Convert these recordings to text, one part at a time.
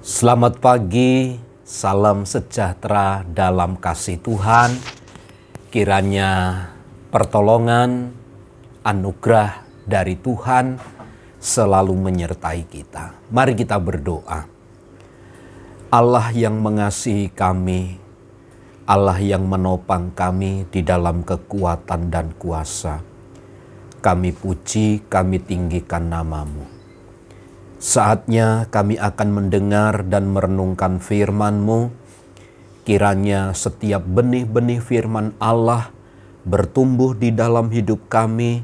Selamat pagi, salam sejahtera dalam kasih Tuhan. Kiranya pertolongan, anugerah dari Tuhan selalu menyertai kita. Mari kita berdoa. Allah yang mengasihi kami, Allah yang menopang kami di dalam kekuatan dan kuasa. Kami puji, kami tinggikan nama-Mu. Saatnya kami akan mendengar dan merenungkan firman-Mu. Kiranya setiap benih-benih firman Allah bertumbuh di dalam hidup kami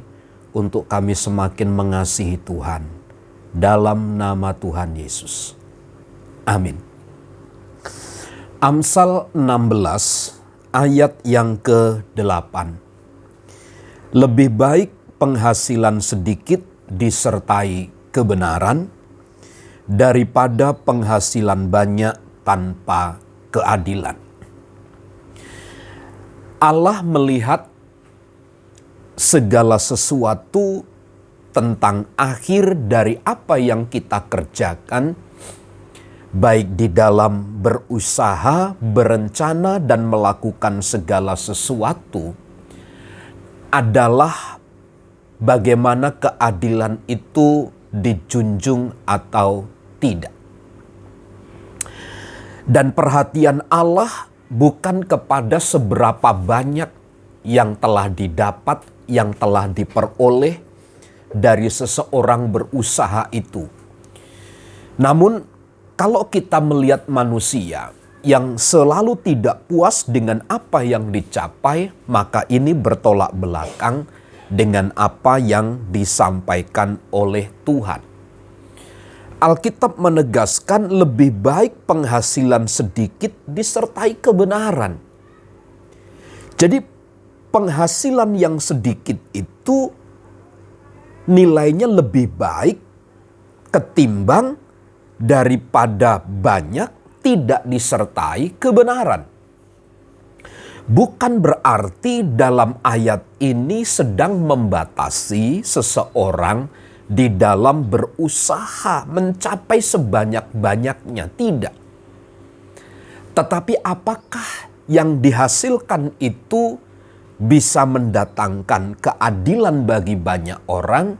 untuk kami semakin mengasihi Tuhan. Dalam nama Tuhan Yesus. Amin. Amsal 16 ayat yang ke-8. Lebih baik penghasilan sedikit disertai kebenaran daripada penghasilan banyak tanpa keadilan. Allah melihat segala sesuatu tentang akhir dari apa yang kita kerjakan, baik di dalam berusaha, berencana, dan melakukan segala sesuatu, adalah bagaimana keadilan itu dijunjung atau tidak. Dan perhatian Allah bukan kepada seberapa banyak yang telah didapat, yang telah diperoleh dari seseorang berusaha itu. Namun kalau kita melihat manusia yang selalu tidak puas dengan apa yang dicapai, maka ini bertolak belakang dengan apa yang disampaikan oleh Tuhan. Alkitab menegaskan lebih baik penghasilan sedikit disertai kebenaran. Jadi penghasilan yang sedikit itu nilainya lebih baik ketimbang daripada banyak tidak disertai kebenaran. Bukan berarti dalam ayat ini sedang membatasi seseorang di dalam berusaha mencapai sebanyak-banyaknya. Tidak. Tetapi apakah yang dihasilkan itu bisa mendatangkan keadilan bagi banyak orang,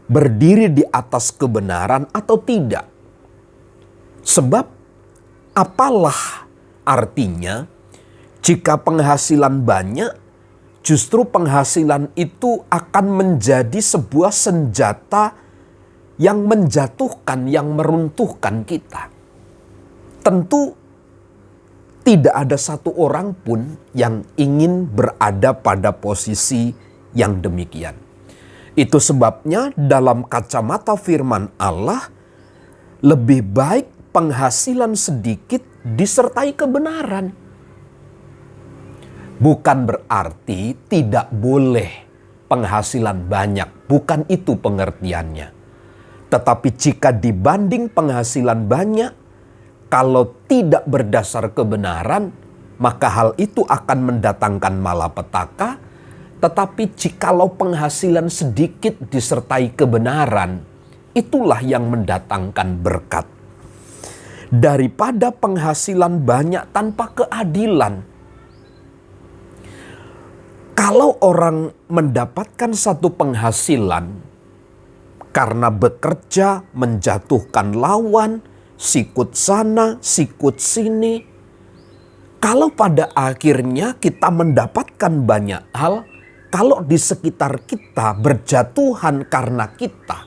berdiri di atas kebenaran atau tidak? Sebab apalah artinya jika penghasilan banyak, justru penghasilan itu akan menjadi sebuah senjata yang menjatuhkan, yang meruntuhkan kita. Tentu tidak ada satu orang pun yang ingin berada pada posisi yang demikian. Itu sebabnya dalam kacamata firman Allah, lebih baik penghasilan sedikit disertai kebenaran. Bukan berarti tidak boleh penghasilan banyak, bukan itu pengertiannya. Tetapi jika dibanding penghasilan banyak, kalau tidak berdasar kebenaran, maka hal itu akan mendatangkan malapetaka. Tetapi jikalau penghasilan sedikit disertai kebenaran, itulah yang mendatangkan berkat. Daripada penghasilan banyak tanpa keadilan. Kalau orang mendapatkan satu penghasilan karena bekerja menjatuhkan lawan, sikut sana, sikut sini. Kalau pada akhirnya kita mendapatkan banyak hal, kalau di sekitar kita berjatuhan karena kita,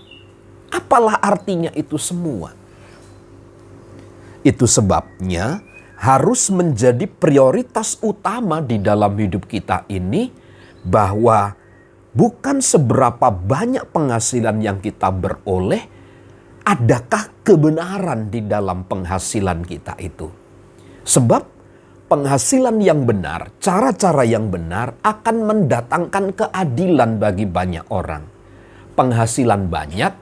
apalah artinya itu semua? Itu sebabnya harus menjadi prioritas utama di dalam hidup kita ini, bahwa bukan seberapa banyak penghasilan yang kita beroleh, adakah kebenaran di dalam penghasilan kita itu. Sebab penghasilan yang benar, cara-cara yang benar akan mendatangkan keadilan bagi banyak orang. Penghasilan banyak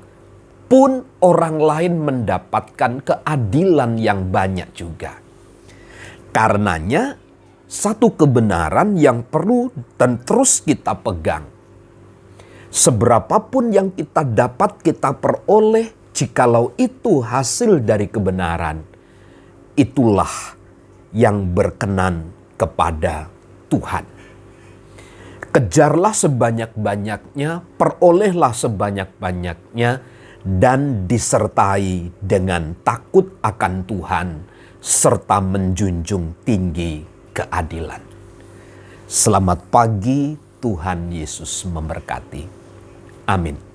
pun orang lain mendapatkan keadilan yang banyak juga. Karenanya, satu kebenaran yang perlu dan terus kita pegang. Seberapapun yang kita dapat, kita peroleh, Jikalau itu hasil dari kebenaran, itulah yang berkenan kepada Tuhan. Kejarlah sebanyak-banyaknya, perolehlah sebanyak-banyaknya, dan disertai dengan takut akan Tuhan, serta menjunjung tinggi keadilan. Selamat pagi, Tuhan Yesus memberkati. Amin.